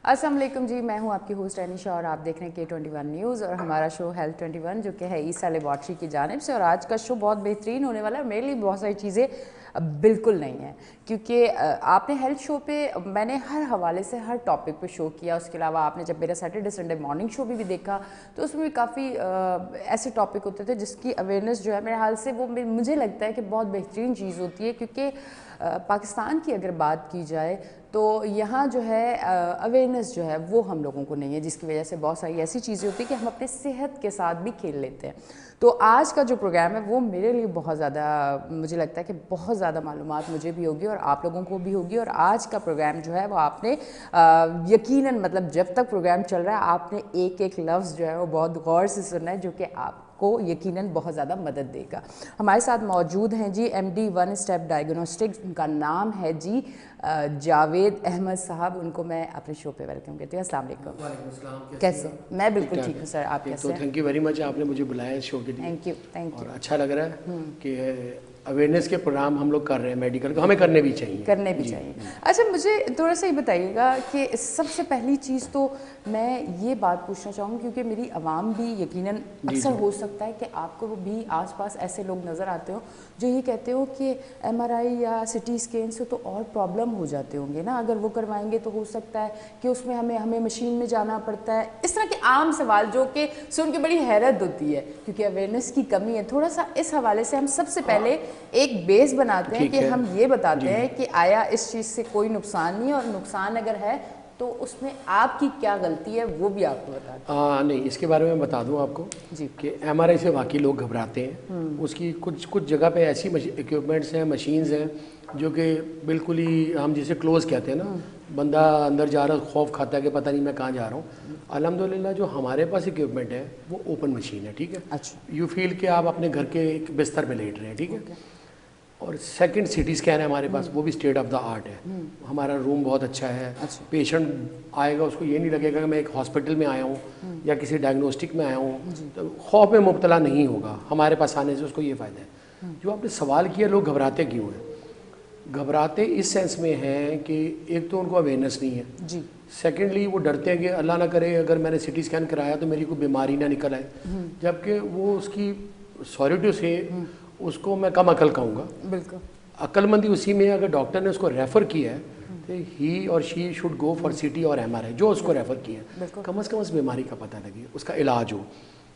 अस्सलाम वालेकुम जी, मैं हूं आपकी होस्ट अनिशा और आप देख रहे हैं K21 न्यूज़ और हमारा शो हेल्थ 21 जो कि है ईसा लेबॉर्ट्री की जानिब से। और आज का शो बहुत बेहतरीन होने वाला है। मेरे लिए बहुत सारी चीज़ें बिल्कुल नहीं है क्योंकि आपने हेल्थ शो पे मैंने हर हवाले से हर टॉपिक पे शो किया। उसके अलावा आपने जब मेरा सैटरडे संडे मॉर्निंग शो भी देखा तो उसमें भी काफ़ी ऐसे टॉपिक होते थे जिसकी अवेयरनेस जो है मेरे हाल से वो मुझे लगता है कि बहुत बेहतरीन चीज़ होती है। क्योंकि पाकिस्तान की अगर बात की जाए तो यहाँ जो है अवेयरनेस जो है वो हम लोगों को नहीं है, जिसकी वजह से बहुत सारी ऐसी चीज़ें होती है कि हम अपने सेहत के साथ भी खेल लेते हैं। तो आज का जो प्रोग्राम है वो मेरे लिए बहुत ज़्यादा, मुझे लगता है कि बहुत ज़्यादा मालूमात मुझे भी होगी और आप लोगों को भी होगी। और आज का प्रोग्राम जो है वो आपने यकीनन मतलब जब तक प्रोग्राम चल रहा है आपने एक एक लफ्ज़ जो है वो बहुत गौर से सुनना है, जो कि आपको यकीनन बहुत ज़्यादा मदद देगा। हमारे साथ मौजूद हैं जी MD वन स्टेप डायग्नोस्टिक्स, उनका नाम है जी जावेद अहमद साहब। उनको मैं अपने शो पे वेलकम करती हूँ। अस्सलाम वालेकुम। वालेकुम अस्सलाम। कैसे? मैं बिल्कुल ठीक हूँ सर, आप कैसे हैं? थैंक यू वेरी मच, आपने मुझे बुलाया इस शो के लिए। थैंक यू और अच्छा लग रहा है कि अवेयरनेस के प्रोग्राम हम लोग कर रहे हैं मेडिकल का, हमें करने भी चाहिए। अच्छा, मुझे थोड़ा सा ये बताइएगा कि सबसे पहली चीज़ तो मैं ये बात पूछना चाहूँगी क्योंकि मेरी आवाम भी यकीनन अक्सर हो सकता है कि आपको भी आसपास ऐसे लोग नज़र आते हो जो ये कहते हो कि MRI या CT स्कैन से तो और प्रॉब्लम हो जाते होंगे ना, अगर वो करवाएंगे तो हो सकता है कि उसमें हमें मशीन में जाना पड़ता है। इस तरह के आम सवाल जो कि सुन के बड़ी हैरत होती है क्योंकि अवेयरनेस की कमी है। थोड़ा सा इस हवाले से हम सबसे पहले एक बेस बनाते हैं कि हम ये बताते हैं कि आया इस चीज़ से कोई नुकसान नहीं है, और नुकसान अगर है तो उसमें आपकी क्या गलती है वो भी आपको बता दें। नहीं, इसके बारे में बता दूं आपको जी कि MRI से वाकई लोग घबराते हैं। उसकी कुछ जगह पे ऐसी इक्विपमेंट्स हैं, मशीन्स हैं जो कि बिल्कुल ही हम जिसे क्लोज़ कहते हैं ना, बंदा अंदर जा रहा है खौफ खाता है कि पता नहीं मैं कहाँ जा रहा हूँ। अल्हम्दुलिल्लाह जो हमारे पास इक्विपमेंट है वो ओपन मशीन है, ठीक है। अच्छा, यू फील कि आप अपने घर के एक बिस्तर पे लेट रहे हैं, ठीक है। और सेकंड CT स्कैन है हमारे पास, वो भी स्टेट ऑफ द आर्ट है। हमारा रूम बहुत अच्छा है। पेशेंट आएगा उसको ये नहीं लगेगा कि मैं एक हॉस्पिटल में आया हूँ या किसी डायग्नोस्टिक में आया हूँ, तो खौफ में मुब्तला नहीं होगा। हमारे पास आने से उसको ये फ़ायदा है। जो आपने सवाल किया लोग घबराते क्यों हैं, घबराते इस सेंस में हैं कि एक तो उनको अवेयरनेस नहीं है जी, सेकेंडली वो डरते हैं कि अल्लाह ना करे अगर मैंने CT स्कैन कराया तो मेरी कोई बीमारी ना निकल आए, जबकि वो उसकी सॉरी से उसको मैं कम अकल कहूँगा। बिल्कुल अक्लमंदी उसी में है। अगर डॉक्टर ने उसको रेफ़र किया है तो ही और she should go for CT और MRI जो उसको रेफ़र किया है, कम से कम उस बीमारी का पता लगे, उसका इलाज हो,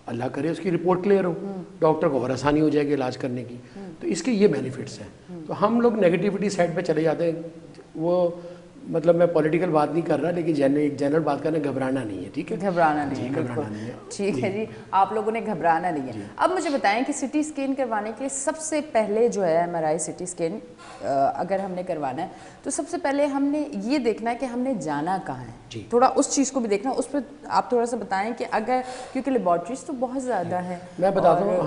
अल्लाह करे उसकी रिपोर्ट क्लियर हो, डॉक्टर को और आसानी हो जाएगी इलाज करने की। तो इसके ये बेनिफिट्स हैं। तो हम लोग नेगेटिविटी साइड पे चले जाते हैं। वो मतलब मैं पॉलिटिकल बात नहीं कर रहा, लेकिन जनरल बात करना, घबराना नहीं है, ठीक है। घबराना नहीं है, घबराना नहीं है, ठीक है जी। आप लोगों ने घबराना नहीं है। अब मुझे बताएं कि CT स्कैन करवाने के लिए सबसे पहले जो है MRI CT स्कैन अगर हमने करवाना है तो सबसे पहले हमने ये देखना है कि हमने जाना कहाँ है। थोड़ा उस चीज़ को भी देखना, उस पर आप थोड़ा सा बताएं कि अगर, क्योंकि लेबॉर्ट्रीज तो बहुत ज़्यादा है। मैं बताता हूँ,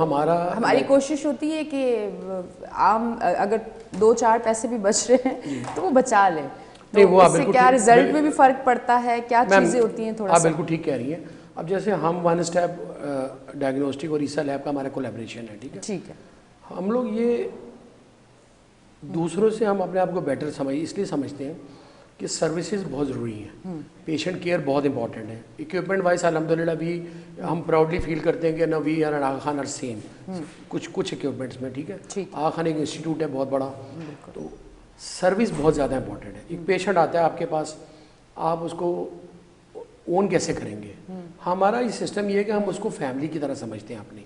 हमारी कोशिश होती है कि आम अगर 2-4 पैसे भी बच रहे हैं तो वो बचा लें। तो वो इससे क्या रिजल्ट में भी फ़र्क पड़ता है, क्या चीज़ें होती हैं? थोड़ा सा बिल्कुल ठीक कह रही हैं। अब जैसे हम वन स्टेप डायग्नोस्टिक और ईसा लैब का हमारा कोलैबोरेशन है, ठीक है। ठीक है, हम लोग ये दूसरों से हम अपने आप को बेटर इसलिए समझते हैं कि सर्विसेज बहुत ज़रूरी हैं, पेशेंट केयर बहुत इंपॉर्टेंट है। इक्विपमेंट वाइज अल्हम्दुलिल्लाह भी हम प्राउडली फील करते हैं कि ना we are Aga Khan are same कुछ इक्विपमेंट्स में, ठीक है। आगा खान एक इंस्टीट्यूट है बहुत बड़ा, तो सर्विस बहुत ज़्यादा इंपॉर्टेंट है। एक पेशेंट आता है आपके पास, आप उसको ओन कैसे करेंगे? हमारा ये सिस्टम ये है कि हम उसको फैमिली की तरह समझते हैं अपनी।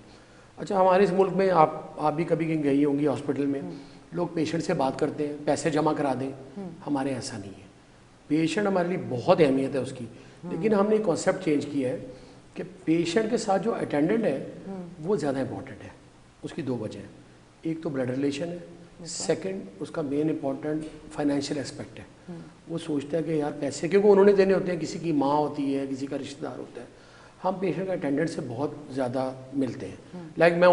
अच्छा, हमारे इस मुल्क में आप भी कभी कहीं गई होंगी हॉस्पिटल में, लोग पेशेंट से बात करते हैं पैसे जमा करा दें। हमारे ऐसा नहीं है, पेशेंट हमारे लिए बहुत अहमियत है उसकी। लेकिन हमने एक कॉन्सेप्ट चेंज किया है कि पेशेंट के साथ जो अटेंडेंट है वो ज़्यादा इंपॉर्टेंट है। उसकी 2 वजह हैं, एक तो ब्लड रिलेशन है, सेकंड उसका मेन इंपॉर्टेंट फाइनेंशियल एस्पेक्ट है। वो सोचता है कि यार पैसे क्योंकि उन्होंने देने होते हैं, किसी की माँ होती है, किसी का रिश्तेदार होता है। हम पेशेंट का अटेंडेंट से बहुत ज़्यादा मिलते हैं। लाइक मैं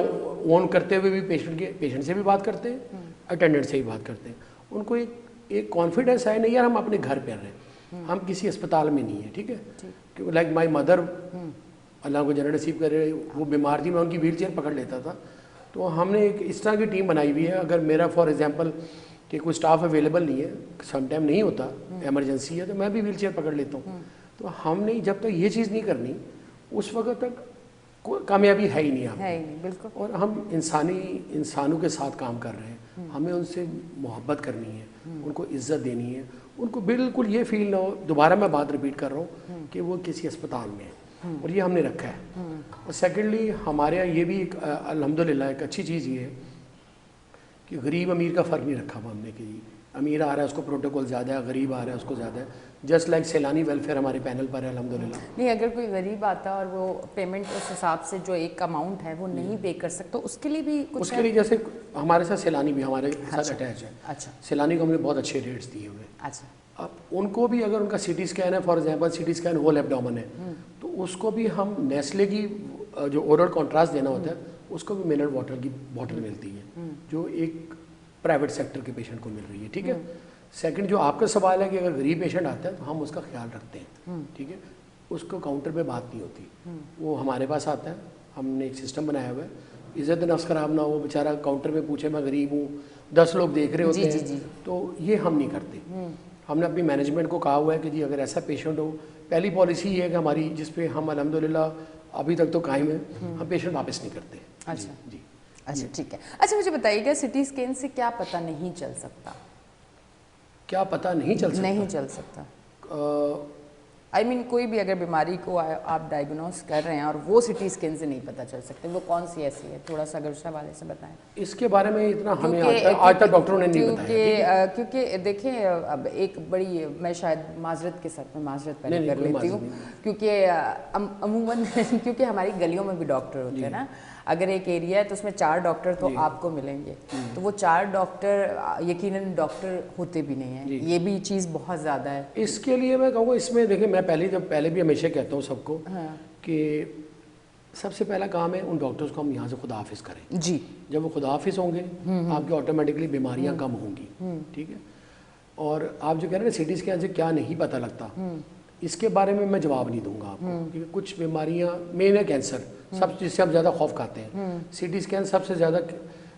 ओन करते हुए भी पेशेंट से भी बात करते हैं, अटेंडेंट से भी बात करते हैं। उनको एक कॉन्फिडेंस है, नहीं यार हम अपने घर पे रहे हैं, हम किसी अस्पताल में नहीं है, ठीक है। क्योंकि लाइक माई मदर, अल्लाह को जन्नत नसीब करे, वो बीमार थी, मैं उनकी व्हील चेयर पकड़ लेता था। तो हमने एक इस तरह की टीम बनाई हुई है, अगर मेरा फॉर एग्जांपल कि कोई स्टाफ अवेलेबल नहीं है, समटाइम नहीं होता, इमरजेंसी है, तो मैं भी व्हील चेयर पकड़ लेता हूँ। तो हमने जब तक ये चीज़ नहीं करनी उस वक्त तक कामयाबी है ही नहीं आप, है ही नहीं, बिल्कुल। और हम इंसानों के साथ काम कर रहे हैं, हमें उनसे मोहब्बत करनी है, उनको इज्जत देनी है, उनको बिल्कुल ये फील ना हो, दोबारा मैं बात रिपीट कर रहा हूँ कि वो किसी अस्पताल में है, और ये हमने रखा है। और सेकेंडली हमारे यहाँ ये भी एक अल्हम्दुलिल्लाह एक अच्छी चीज़ ये है कि गरीब अमीर का फ़र्क नहीं रखा हुआ हमने कि अमीर आ रहा है उसको प्रोटोकॉल ज़्यादा है, गरीब आ रहा है उसको ज़्यादा है। जस्ट लाइक सैलानी वेलफेयर हमारे पैनल पर है अल्हम्दुलिल्लाह। नहीं, अगर कोई गरीब आता है और वो पेमेंट उस हिसाब से जो एक अमाउंट है वो नहीं पे कर सकता, उसके लिए भी कुछ उसके लिए जैसे हमारे साथ सैलानी भी हमारे साथ अटैच है। अच्छा, सैलानी को हमने बहुत अच्छे रेट्स दिए हुए। अच्छा, अब उनको भी अगर उनका सीटी स्कैन है, for example CT scan whole abdomen है, तो उसको भी हम नेस्ले की जो ओरल कॉन्ट्रास्ट देना होता है उसको भी मिनरल वाटर की बॉटल मिलती है जो एक प्राइवेट सेक्टर के पेशेंट को मिल रही है। ठीक है। सेकंड जो आपका सवाल है कि अगर गरीब पेशेंट आता है तो हम उसका ख्याल रखते हैं। ठीक है। उसको काउंटर पे बात नहीं होती, वो हमारे पास आता है, हमने एक सिस्टम बनाया हुआ है, इज़्ज़त नफ्स खराब ना हो, बेचारा काउंटर पे पूछे मैं गरीब हूँ, 10 लोग देख रहे होते हैं, तो ये हम नहीं करते। हमने अपनी मैनेजमेंट को कहा हुआ है कि जी अगर ऐसा पेशेंट हो, पहली पॉलिसी ये है कि हमारी जिसपे हम अल्हम्दुलिल्लाह अभी तक तो कायम है, हम पेशेंट वापस नहीं करते। अच्छा जी, अच्छा, ठीक है। अच्छा, मुझे बताइएगा सिटी स्कैन से क्या पता नहीं चल सकता? क्या पता नहीं चल सकता? नहीं चल सकता। आई मीन कोई भी अगर बीमारी को आप डायग्नोस कर रहे हैं और वो सिटी स्कैन से नहीं पता चल सकते, वो कौन सी ऐसी है? थोड़ा सा अगर उस हवाले से बताएं। इसके बारे में इतना हमें आज तक डॉक्टरों ने नहीं बताया। क्योंकि देखिए अब एक बड़ी, मैं शायद माजरत के साथ में माजरत पहले कर लेती हूँ, क्योंकि अमूमन क्योंकि हमारी गलियों में भी डॉक्टर होते हैं ना, अगर एक एरिया है तो उसमें 4 डॉक्टर तो आपको मिलेंगे, तो वो 4 डॉक्टर यकीनन डॉक्टर होते भी नहीं हैं, ये भी चीज़ बहुत ज़्यादा है। इसके लिए मैं कहूँगा, इसमें देखिए मैं पहले भी हमेशा कहता हूँ सबको कि सबसे पहला काम है उन डॉक्टर्स को हम यहाँ से खुदा हाफिज करें। जी, जब वो खुदा हाफिज होंगे आपकी ऑटोमेटिकली बीमारियाँ कम होंगी। ठीक है। और आप जो कह रहे हैं ना सिटी स्कैन से क्या नहीं पता लगता, इसके बारे में मैं जवाब नहीं दूंगा आपको, क्योंकि कुछ बीमारियां, मेन है कैंसर, सब जिससे हम ज़्यादा खौफ खाते हैं। सीटी स्कैन सबसे ज़्यादा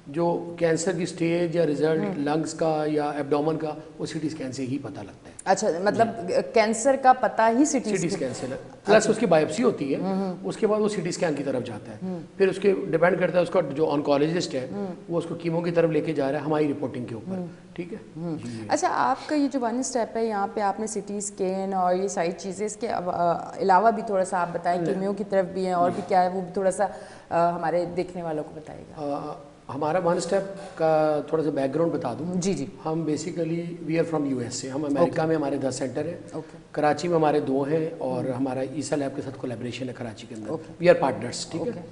जो कैंसर की स्टेज या रिजल्ट लंग्स का या एब्डोमेन का, वो सीटी स्कैन से ही पता लगता है। अच्छा, मतलब कैंसर का पता ही सीटी स्कैन से, प्लस उसकी बायोप्सी होती है, उसके बाद वो सीटी स्कैन की तरफ जाता है, फिर उसके डिपेंड करता है उसका जो ऑन्कोलॉजिस्ट है वो उसको कीमो की तरफ लेके जा रहा है हमारी रिपोर्टिंग के ऊपर। ठीक है। अच्छा, आपका ये जो 1 स्टेप है, यहाँ पे आपने सीटी स्कैन और ये सारी चीज़ें, इसके अलावा भी थोड़ा सा आप बताएं, कीमियो की तरफ भी है और भी क्या है, वो भी थोड़ा सा हमारे देखने वालों को बताइएगा। हमारा 1 स्टेप का थोड़ा सा बैकग्राउंड बता दूं। जी जी। हम basically we are from US से, हम अमेरिका में हमारे 10 सेंटर हैं। कराची में हमारे 2 हैं और हमारा ईसा लैब के साथ कोलैबोरेशन है कराची के अंदर। We are partners. ठीक है।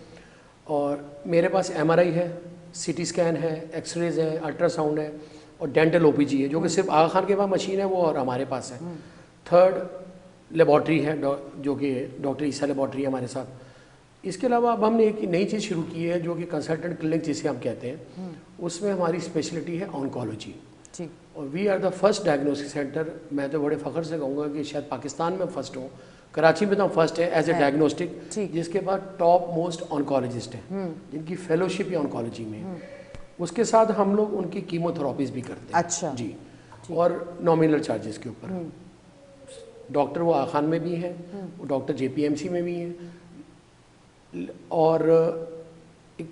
और मेरे पास MRI है, CT स्कैन है, एक्सरेज है, अल्ट्रासाउंड है और डेंटल OPG है, जो कि सिर्फ आगा खान के पास मशीन है वो और हमारे पास है। थर्ड लेबॉर्ट्री है जो कि डॉक्टर ईसा लेबॉर्ट्री है हमारे साथ। इसके अलावा अब हमने एक नई चीज़ शुरू की है जो कि कंसल्टेंट क्लिनिक जिसे हम कहते हैं, उसमें हमारी स्पेशलिटी है ऑन्कोलॉजी। और we are the first diagnostic centre, मैं तो बड़े फ़ख्र से कहूँगा कि शायद पाकिस्तान में फर्स्ट हो, कराची में तो फर्स्ट है एज ए डायग्नोस्टिक, जिसके बाद टॉप मोस्ट ऑन्कोलॉजिस्ट हैं जिनकी फेलोशिप ही ऑन्कोलॉजी में है। उसके साथ हम लोग उनकी कीमोथेरापीज भी करते हैं। अच्छा जी। और नॉमिनल चार्जेस के ऊपर डॉक्टर वो आखान में भी हैं, वो डॉक्टर JPMC में भी हैं, और एक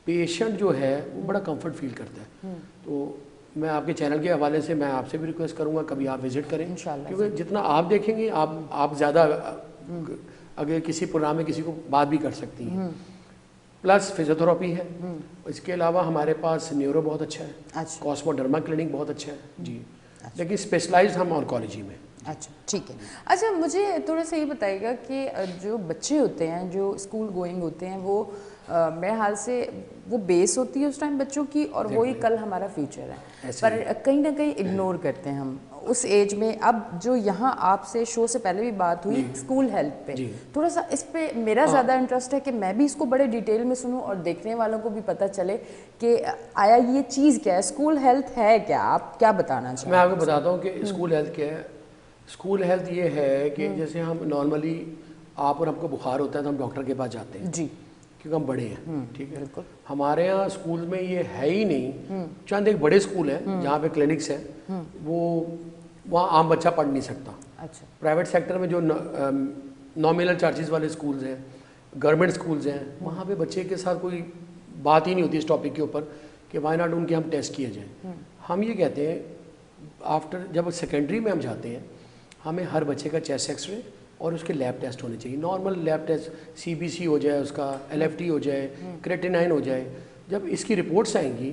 पेशेंट जो है वो बड़ा कंफर्ट फील करता है। तो मैं आपके चैनल के हवाले से मैं आपसे भी रिक्वेस्ट करूंगा कभी आप विजिट करें, क्योंकि जितना आप देखेंगे आप ज़्यादा अगर किसी प्रोग्राम में किसी को बात भी कर सकती हैं। प्लस फिजियोथेरेपी है। इसके अलावा हमारे पास न्यूरो बहुत अच्छा है, कॉस्मोडर्मा क्लिनिक बहुत अच्छा है जी। लेकिन स्पेशलाइज्ड हम ऑन्कोलॉजी में। अच्छा, ठीक है। अच्छा, मुझे थोड़ा सा ये बताइएगा कि जो बच्चे होते हैं जो स्कूल गोइंग होते हैं, वो मेरे हाल से वो बेस होती है उस टाइम बच्चों की, और वही कल हमारा फ्यूचर है, पर कहीं ना कहीं इग्नोर करते हैं हम उस एज में। अब जो यहाँ आपसे शो से पहले भी बात हुई स्कूल हेल्थ पे, थोड़ा सा इस पे मेरा ज़्यादा इंटरेस्ट है कि मैं भी इसको बड़े डिटेल में सुनूं और देखने वालों को भी पता चले कि आया ये चीज़ क्या है, स्कूल हेल्थ है क्या, आप क्या बताना चाहें? मैं आपको बताता हूँ कि स्कूल हेल्थ क्या है। स्कूल हेल्थ ये है कि जैसे हम नॉर्मली आप और हमको बुखार होता है तो हम डॉक्टर के पास जाते हैं जी, क्योंकि हम बड़े हैं। ठीक है। बिल्कुल। हमारे यहाँ स्कूल में ये है ही नहीं। चंद एक बड़े स्कूल हैं जहाँ पे क्लिनिक्स हैं, वो वहाँ आम बच्चा पढ़ नहीं सकता। अच्छा। प्राइवेट सेक्टर में जो नॉमिनल चार्जेस वाले स्कूल्स हैं, गवर्नमेंट स्कूल्स हैं, वहाँ पे बच्चे के साथ कोई बात ही नहीं होती इस टॉपिक के ऊपर कि वाई नॉट उनके हम टेस्ट किए जाएँ। हम ये कहते हैं आफ्टर जब सेकेंडरी में हम जाते हैं, हमें हर बच्चे का चेस्ट एक्सरे और उसके लैब टेस्ट होने चाहिए। नॉर्मल लैब टेस्ट CBC हो जाए, उसका LFT हो जाए, क्रेटिनाइन हो जाए। जब इसकी रिपोर्ट्स आएंगी,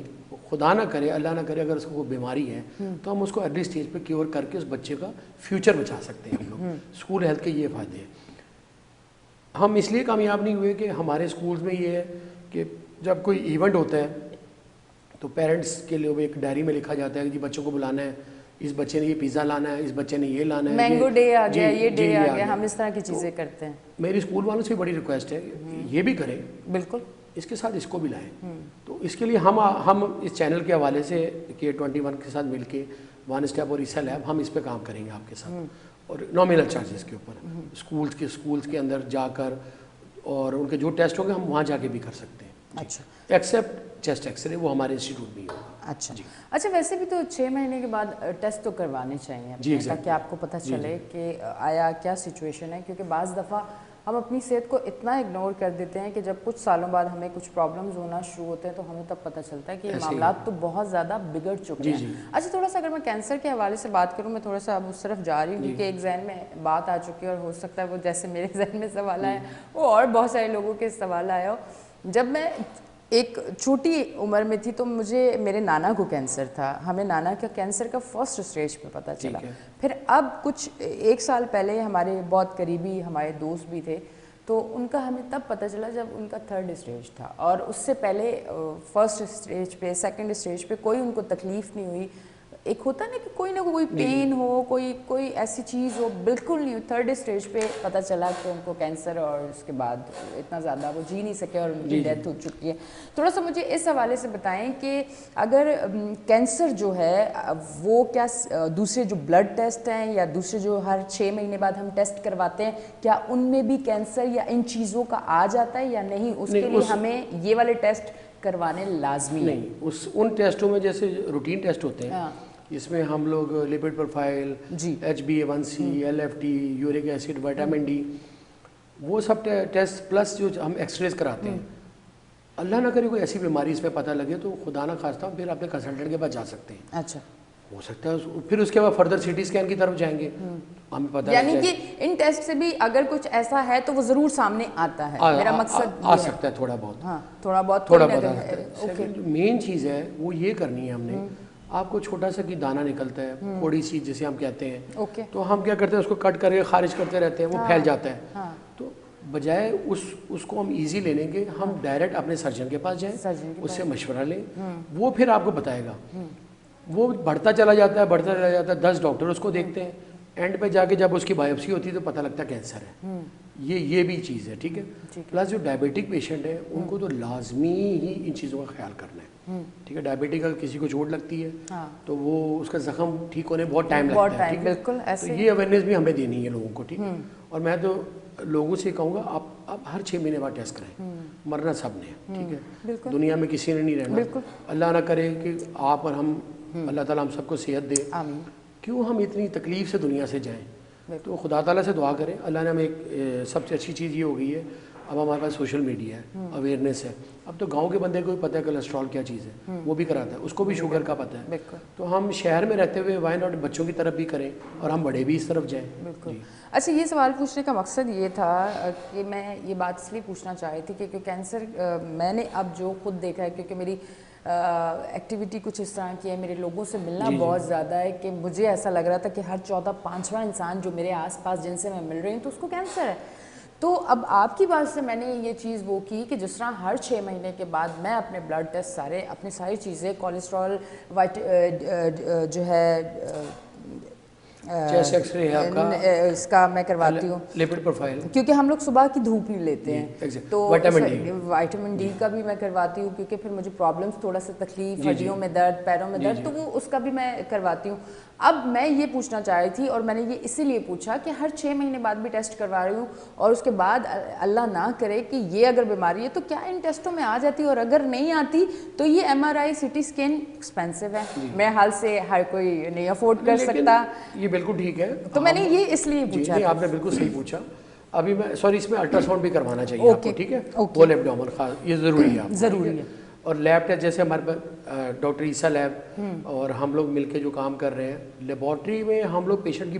खुदा ना करे, अल्लाह ना करे, अगर उसको कोई बीमारी है तो हम उसको अर्ली स्टेज पे क्योर करके उस बच्चे का फ्यूचर बचा सकते हैं। हम लोग स्कूल हेल्थ के ये फ़ायदे हैं। हम इसलिए कामयाब नहीं हुए कि हमारे स्कूल्स में ये है कि जब कोई इवेंट होता है तो पेरेंट्स के लिए एक डायरी में लिखा जाता है कि बच्चों को बुलाना है, इस बच्चे ने ये पिज़्ज़ा लाना है, इस बच्चे ने ये लाना है, मैंगो डे आ गया, ये डे आ गया, हम इस तरह की चीज़ें करते हैं। मेरी स्कूल वालों से बड़ी रिक्वेस्ट है ये भी करें, बिल्कुल, इसके साथ इसको भी लाएं। तो इसके लिए हम इस चैनल के हवाले से K21 के साथ मिलके वन स्टेप और ईसा लैब हम इस पे काम करेंगे आपके साथ, और नॉमिनल चार्जेस के ऊपर स्कूल्स के अंदर जाकर, और उनके जो टेस्ट होंगे हम वहाँ जाके भी कर सकते हैं। अच्छा। एक्सेप्ट चेस्ट एक्सरे वो हमारे इंस्टीट्यूट में ही होगा। अच्छा जी। अच्छा, वैसे भी तो 6 महीने के बाद टेस्ट तो करवाने चाहिए जी, ताकि आपको पता चले कि आया क्या सिचुएशन है, क्योंकि बाज़ दफ़ा हम अपनी सेहत को इतना इग्नोर कर देते हैं कि जब कुछ सालों बाद हमें कुछ प्रॉब्लम्स होना शुरू होते हैं तो हमें तब पता चलता है कि ये मामला तो बहुत ज़्यादा बिगड़ चुके हैं। अच्छा, थोड़ा सा अगर मैं कैंसर के हवाले से बात करूँ, मैं थोड़ा सा अब उस तरफ जा रही हूँ क्योंकि एक जहन में बात आ चुकी है और हो सकता है वो जैसे मेरे जहन में सवाल आया वो और बहुत सारे लोगों के सवाल आया हो। जब मैं एक छोटी उम्र में थी तो मुझे मेरे नाना को कैंसर था। हमें नाना का कैंसर का फर्स्ट स्टेज पे पता चला। फिर अब कुछ 1 साल पहले हमारे बहुत करीबी हमारे दोस्त भी थे तो उनका हमें तब पता चला जब उनका 3rd स्टेज था, और उससे पहले 1st स्टेज पे 2nd स्टेज पे कोई उनको तकलीफ़ नहीं हुई। एक होता ना कि कोई ना कोई पेन हो, कोई ऐसी चीज़ हो, बिल्कुल नहीं। 3rd स्टेज पे पता चला कि उनको कैंसर, और उसके बाद इतना ज़्यादा वो जी नहीं सके और उनकी डेथ हो चुकी है। थोड़ा सा मुझे इस हवाले से बताएं कि अगर कैंसर जो है वो क्या दूसरे जो ब्लड टेस्ट हैं या दूसरे जो हर 6 महीने बाद हम टेस्ट करवाते हैं, क्या उनमें भी कैंसर या इन चीज़ों का आ जाता है या नहीं? उसके लिए हमें ये वाले टेस्ट करवाने लाजमी नहीं। उन टेस्टों में जैसे रूटीन टेस्ट होते हैं, इसमें हम लोग lipid profile, HbA1c, LFT, uric acid, vitamin D, वो सब टेस्ट प्लस जो हम एक्सरेज कराते हैं। अल्लाह ना करे कोई ऐसी बीमारी इसमें पता लगे तो खुदा ना खास्ता फिर अपने कंसल्टेंट के पास जा सकते हैं। अच्छा, हो सकता है फिर उसके बाद फर्दर CT स्कैन की तरफ जाएंगे, हमें पता यानी कि इन टेस्ट से भी अगर कुछ ऐसा है तो वो जरूर सामने आता है। मेरा मकसद आ सकता है थोड़ा बहुत। हाँ, थोड़ा बहुत जो मेन चीज़ है वो ये करनी है हमने। आपको छोटा सा कि दाना निकलता है, थोड़ी सी जिसे हम कहते हैं, तो हम क्या करते हैं उसको कट करके खारिज करते रहते हैं, वो फैल जाता है। तो बजाय उसको हम इजी लेने के हम डायरेक्ट अपने सर्जन के पास जाएं, उससे मशवरा लें, वो फिर आपको बताएगा। वो बढ़ता चला जाता है 10 डॉक्टर उसको देखते हैं, एंड पे जाके जब उसकी बायोप्सी होती है तो पता लगता है कैंसर है। ये भी चीज़ है, ठीक है। प्लस जो डायबिटिक पेशेंट है उनको तो लाजमी ही इन चीज़ों का ख्याल करना है, ठीक है। डायबिटिक अगर किसी को चोट लगती है तो वो उसका जख्म ठीक होने बहुत टाइम लगता है, बिल्कुल ऐसे। तो ये अवेयरनेस भी हमें देनी है लोगों को, ठीक है। और मैं तो लोगों से कहूँगा आप हर 6 महीने बाद टेस्ट कराएं, मरना सब ने, ठीक है। दुनिया में किसी ने नहीं रहना, अल्लाह ना करे कि आप और हम, अल्लाह ताला हम सबको सेहत दे, क्यों हम इतनी तकलीफ से दुनिया से जाएं। तो खुदा ताला से दुआ करें। अल्लाह ने हमें एक सबसे अच्छी चीज़ ये हो गई है, अब हमारे पास सोशल मीडिया है, अवेयरनेस है। अब तो गांव के बंदे को भी पता है कोलेस्ट्रॉल क्या चीज़ है, वो भी कराता है, उसको भी शुगर का पता है। तो हम शहर में रहते हुए वाई नॉट बच्चों की तरफ भी करें और हम बड़े भी इस तरफ जाएँ। बिल्कुल। अच्छा, ये सवाल पूछने का मकसद ये था कि मैं ये बात इसलिए पूछना चाह रही थी कि कैंसर मैंने अब जो खुद देखा है, क्योंकि मेरी एक्टिविटी कुछ इस तरह की है, मेरे लोगों से मिलना बहुत ज़्यादा है, कि मुझे ऐसा लग रहा था कि हर 4-5वां इंसान जो मेरे आसपास जिनसे मैं मिल रही हूँ तो उसको कैंसर है। तो अब आपकी बात से मैंने ये चीज़ वो की कि जिस तरह हर 6 महीने के बाद मैं अपने ब्लड टेस्ट अपनी सारी चीज़ें, कोलेस्ट्रॉल, जो है चेस्ट एक्सरे है आपका, इसका मैं करवाती हूँ, लिपिड प्रोफाइल, क्योंकि हम लोग सुबह की धूप नहीं लेते हैं, तो विटामिन डी का भी मैं करवाती हूँ, क्योंकि फिर मुझे प्रॉब्लम्स, थोड़ा सा तकलीफ, हड्डियों में दर्द, पैरों में दर्द, तो वो उसका भी मैं करवाती हूँ। अब मैं ये पूछना चाह रही थी, और मैंने ये इसीलिए पूछा कि हर 6 महीने बाद भी टेस्ट करवा रही हूँ, और उसके बाद अल्लाह ना करे कि ये अगर बीमारी है तो क्या इन टेस्टों में आ जाती है, और अगर नहीं आती तो ये MRI CT स्कैन एक्सपेंसिव है, मेरे हाल से हर कोई नहीं अफोर्ड कर सकता। ये बिल्कुल ठीक है, तो मैंने ये इसलिए पूछा। आपने बिल्कुल सही पूछा। अभी मैं सॉरी, इसमें अल्ट्रासाउंड भी करवाना चाहिए आपको, ठीक है, होल एब्डोमेन खास, ये ज़रूरी है, ज़रूरी है। और लैब टेस्ट जैसे हमारे पास डॉक्टर ईसा लैब और हम लोग मिलके जो काम कर रहे हैं लेबॉर्ट्री में, हम लोग पेशेंट की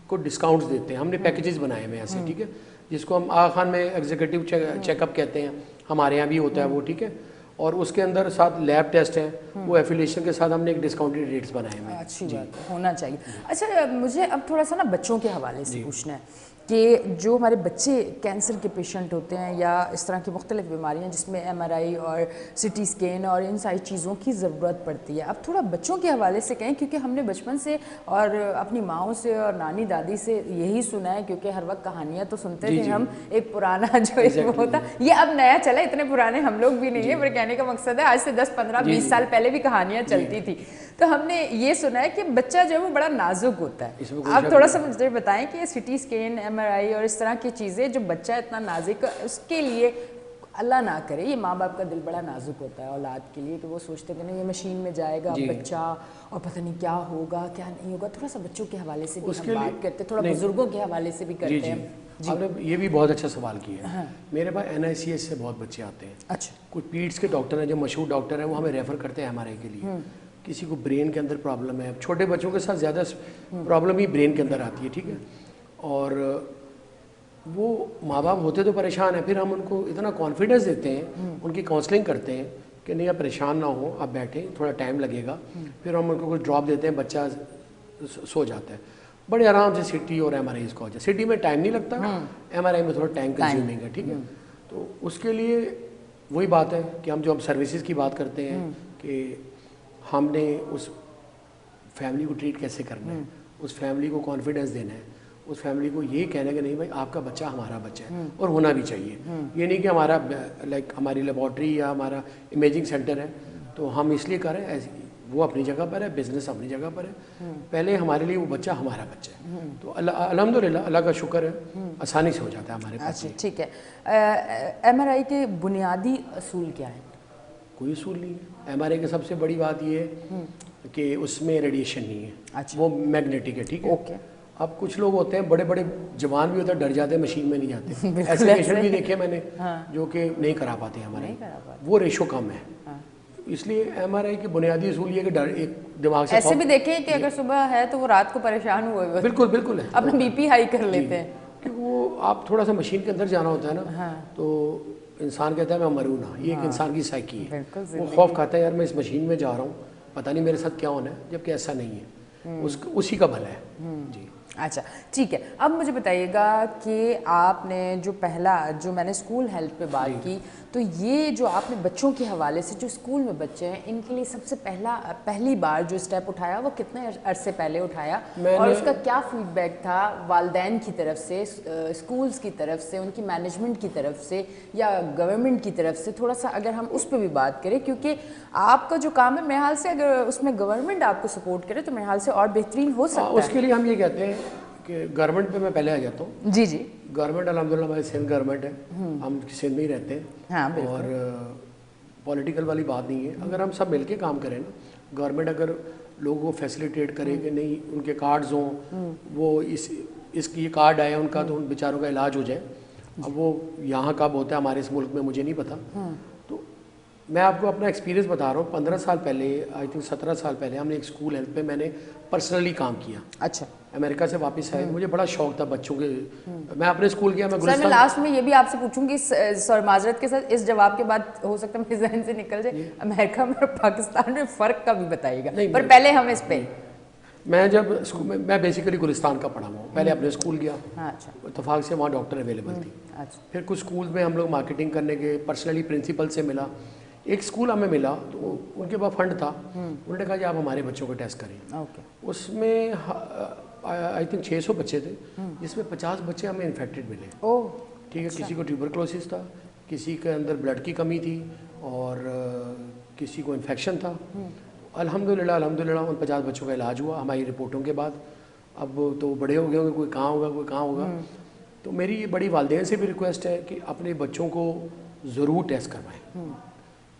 को डिस्काउंट्स देते हैं, हमने पैकेजेस बनाए हुए हैं ऐसे, ठीक है, जिसको हम आगा खान में एग्जीक्यूटिव चेकअप कहते हैं, हमारे यहाँ भी होता है वो, ठीक है, और उसके अंदर साथ लैब टेस्ट है, वो एफिलिएशन के साथ हमने एक डिस्काउंटेड रेट्स बनाए हुए हैं। अच्छी बात है, होना चाहिए। अच्छा, मुझे अब थोड़ा सा ना बच्चों के हवाले से पूछना है कि जो हमारे बच्चे कैंसर के पेशेंट होते हैं या इस तरह की मुख्तलिफ बीमारियां जिसमें MRI और CT स्कैन और इन सारी चीज़ों की ज़रूरत पड़ती है, अब थोड़ा बच्चों के हवाले से कहें, क्योंकि हमने बचपन से और अपनी माओं से और नानी दादी से यही सुना है, क्योंकि हर वक्त कहानियाँ तो सुनते थे हम, एक पुराना जो होता, ये अब नया चला, इतने पुराने हम लोग भी नहीं है, पर कहने का मकसद है आज से 10, 15, 20 साल पहले भी कहानियाँ चलती थी, तो हमने ये सुना है कि बच्चा जो है वो बड़ा नाजुक होता है। आप थोड़ा सा मुझे बताएं कि CT स्कैन, MRI और इस तरह की चीज़ें, जो बच्चा इतना नाजुक है उसके लिए, अल्लाह ना करे, ये माँ बाप का दिल बड़ा नाजुक होता है औलाद के लिए, कि वो सोचते हैं कि नहीं ये मशीन में जाएगा बच्चा और पता नहीं क्या होगा क्या नहीं होगा। थोड़ा सा बच्चों के हवाले से भी हम बात करते हैं, थोड़ा बुजुर्गों के हवाले से भी करते हैं। आपने ये भी बहुत अच्छा सवाल किया है। मेरे पास NICS से बहुत बच्चे आते हैं। अच्छा। कुछ पीड्स के डॉक्टर हैं जो मशहूर डॉक्टर हैं, वो हमें रेफ़र करते हैं MRI के लिए। किसी को ब्रेन के अंदर प्रॉब्लम है, छोटे बच्चों के साथ ज़्यादा प्रॉब्लम ही ब्रेन के अंदर आती है, ठीक है, और वो माँ बाप होते तो परेशान है, फिर हम उनको इतना कॉन्फिडेंस देते हैं, उनकी काउंसलिंग करते हैं कि नहीं आप परेशान ना हो, आप बैठें, थोड़ा टाइम लगेगा, फिर हम उनको कुछ ड्रॉप देते हैं, बच्चा सो जाता है, बड़े आराम से CT और MRI इसको हो जाए। CT में टाइम नहीं लगता, MRI में थोड़ा टाइम कंज्यूमिंग है, ठीक है, तो उसके लिए वही बात है कि हम जो हम सर्विसेज की बात करते हैं कि हमने उस फैमिली को ट्रीट कैसे करना है, उस फैमिली को कॉन्फिडेंस देना है, उस फैमिली को ये कहना कि नहीं भाई आपका बच्चा हमारा बच्चा है, और होना भी चाहिए। ये नहीं कि हमारा हमारी लेबॉर्ट्री या हमारा इमेजिंग सेंटर है तो हम इसलिए करें, ऐसे वो अपनी जगह पर है, बिजनेस अपनी जगह पर है, पहले हमारे लिए वो बच्चा हमारा बच्चा है, तो अल्हम्दुलिल्लाह अल्लाह का शुक्र है, आसानी से हो जाता है हमारे पास। अच्छा, ठीक है। MRI के बुनियादी असूल क्या है? कोई असूल नहीं है। MRI की सबसे बड़ी बात ये है कि उसमें रेडिएशन नहीं है। अच्छा। वो मैग्नेटिक है, ठीक है। ओके। अब कुछ लोग होते हैं बड़े बड़े जवान भी होते हैं, डर जाते हैं, मशीन में नहीं जाते। ऐसे पेशेंट भी देखे मैंने जो कि नहीं करा पाते हमारे, वो रेशो कम है। इसलिए MRI की बुनियादी असूल ये कि डर एक दिमाग से ऐसे भी देखें कि अगर सुबह है तो वो रात को परेशान हुए, बिल्कुल बिल्कुल है, अपना BP हाई कर लेते हैं, क्योंकि वो आप थोड़ा सा मशीन के अंदर जाना होता है ना, तो इंसान कहता है मैं मरूँ ना, ये एक इंसान की साइकी है, वो खौफ खाता है यार मैं इस मशीन में जा रहा हूँ, पता नहीं मेरे साथ क्या होना है, जबकि ऐसा नहीं है, उसी का भला है। जी अच्छा, ठीक है। अब मुझे बताइएगा कि आपने जो पहला, जो मैंने स्कूल हेल्थ पे बात की, तो ये जो आपने बच्चों के हवाले से, जो स्कूल में बच्चे हैं, इनके लिए सबसे पहली बार जो स्टेप उठाया वो कितने अरसे पहले उठाया, और उसका क्या फीडबैक था वालिदैन की तरफ से, स्कूल्स की तरफ से, उनकी मैनेजमेंट की तरफ से या गवर्नमेंट की तरफ से? थोड़ा सा अगर हम उस पर भी बात करें, क्योंकि आपका जो काम है मेरे हाल से अगर उसमें गवर्नमेंट आपको सपोर्ट करे तो मेरे हाल से और बेहतरीन हो सकता है। उसके लिए हम ये कहते हैं कि गवर्नमेंट पे मैं पहले आ जाता हूँ। जी जी। गवर्नमेंट अल्हम्दुलिल्लाह हमारी सिंध गवर्नमेंट है, हम सिंध में ही रहते हैं। हाँ, और पॉलिटिकल वाली बात नहीं है, अगर हम सब मिलके काम करें ना, गवर्नमेंट अगर लोगों को फैसिलिटेट करे कि नहीं उनके कार्ड्स हों, वो इसकी ये कार्ड आए उनका, तो उन बेचारों का इलाज हो जाए। अब वो यहाँ कब होता है हमारे इस मुल्क में मुझे नहीं पता, तो मैं आपको अपना एक्सपीरियंस बता रहा हूँ। 15 साल पहले, आई थिंक 17 साल पहले, हमने एक स्कूल हेल्थ पे मैंने पर्सनली काम किया। अच्छा। अमेरिका से वापस आए, मुझे बड़ा शौक था बच्चों के, मैं अपने स्कूल गया। मैं सर, मैं लास्ट में ये भी आपसे पूछूंगी, सर माजरत के साथ, इस जवाब के बाद हो सकता है मेरे जहन से निकल जाए, अमेरिका में और पाकिस्तान में फ़र्क का भी बताइएगा, पर पहले हम इस पे। मैं जब स्कूल में, मैं बेसिकली गुलिस्तान का पढ़ा हुआ हूँ, पहले अपने स्कूल गया। अच्छा। इत्तेफाक से वहाँ डॉक्टर अवेलेबल थी। अच्छा। फिर कुछ स्कूल में हम लोग मार्केटिंग करने के, पर्सनली प्रिंसिपल से मिला। एक स्कूल हमें मिला तो उनके पास फंड था, उन्होंने कहा कि आप हमारे बच्चों को टेस्ट करें। ओके। उसमें आई थिंक 600 बच्चे थे, जिसमें 50 बच्चे हमें इन्फेक्टेड मिले। ओह ठीक है, किसी को ट्यूबरक्लोसिस था, किसी के अंदर ब्लड की कमी थी और किसी को इन्फेक्शन था। अल्हम्दुलिल्लाह उन 50 बच्चों का इलाज हुआ हमारी रिपोर्टों के बाद। अब तो बड़े हो गए होंगे, कोई कहाँ होगा कोई कहाँ होगा। तो मेरी ये बड़ी वालिदैन से भी रिक्वेस्ट है कि अपने बच्चों को ज़रूर टेस्ट करवाएं।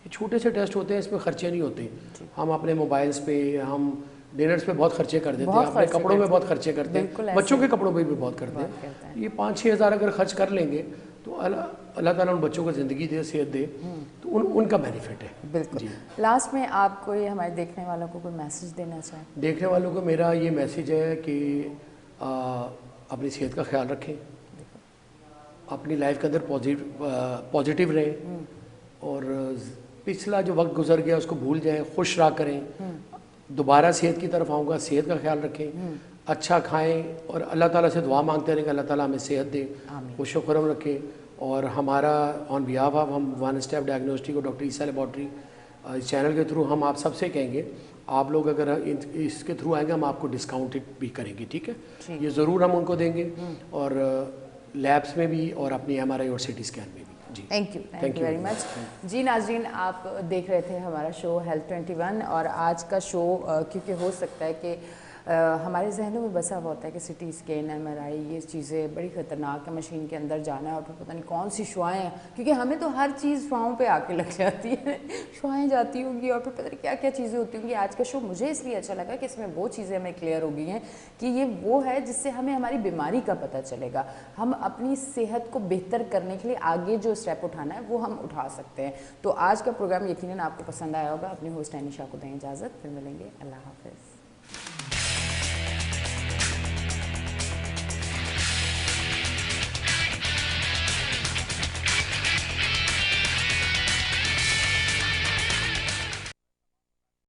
ये छोटे से टेस्ट होते हैं, इसमें खर्चे नहीं होते। हम अपने मोबाइल्स पे, हम डिनर्स पे बहुत खर्चे कर देते हैं, अपने कपड़ों में बहुत खर्चे करते हैं, बच्चों के कपड़ों पे भी बहुत करते हैं। ये 5-6 हज़ार अगर खर्च कर लेंगे तो अल्लाह ताला उन बच्चों को ज़िंदगी दे, सेहत दे, तो उनका बेनिफिट है। बिल्कुल। लास्ट में आप कोई हमारे देखने वालों को कोई मैसेज देना चाहें? देखने वालों को मेरा ये मैसेज है कि अपनी सेहत का ख्याल रखें, अपनी लाइफ के अंदर पॉजिटिव रहें और पिछला जो वक्त गुजर गया उसको भूल जाएं, खुश रहा करें। दोबारा सेहत की तरफ आऊँगा, सेहत का ख्याल रखें, अच्छा खाएं और अल्लाह ताला से दुआ मांगते रहें कि अल्लाह ताला हमें सेहत दे, खुश खुरम रखे। और हमारा ऑन बिहाफ ऑफ हम वन स्टेप डायग्नोस्टिक और डॉक्टर ईसा लेबॉर्ट्री इस चैनल के थ्रू हम आप सबसे कहेंगे, आप लोग अगर इसके थ्रू आएंगे हम आपको डिस्काउंटेड भी करेंगे। ठीक है, ये ज़रूर हम उनको देंगे और लैब्स में भी और अपनी MRI और CT स्कैन में भी। जी थैंक यू वेरी मच। जी नाजरीन, आप देख रहे थे हमारा शो हेल्थ 21 और आज का शो क्योंकि हो सकता है कि हमारे जहनों में बसा हुआ होता है कि CT स्कैन, MRI ये चीज़ें बड़ी ख़तरनाक है, मशीन के अंदर जाना है और फिर पता नहीं कौन सी शुआएँ हैं, क्योंकि हमें तो हर चीज़ शुआओं पे आके लग जाती है, शुआएँ जाती होंगी और फिर पता नहीं क्या क्या चीज़ें होती होंगी। आज का शो मुझे इसलिए अच्छा लगा कि इसमें वो चीज़ें हमें क्लियर हो गई हैं कि ये वो है जिससे हमें हमारी बीमारी का पता चलेगा, हम अपनी सेहत को बेहतर करने के लिए आगे जो स्टेप उठाना है वो हम उठा सकते हैं। तो आज का प्रोग्राम यकीनन आपको पसंद आया होगा। अपनी होस्ट एनिशा को दें इजाज़त, फिर मिलेंगे। अल्लाह हाफ़िज़।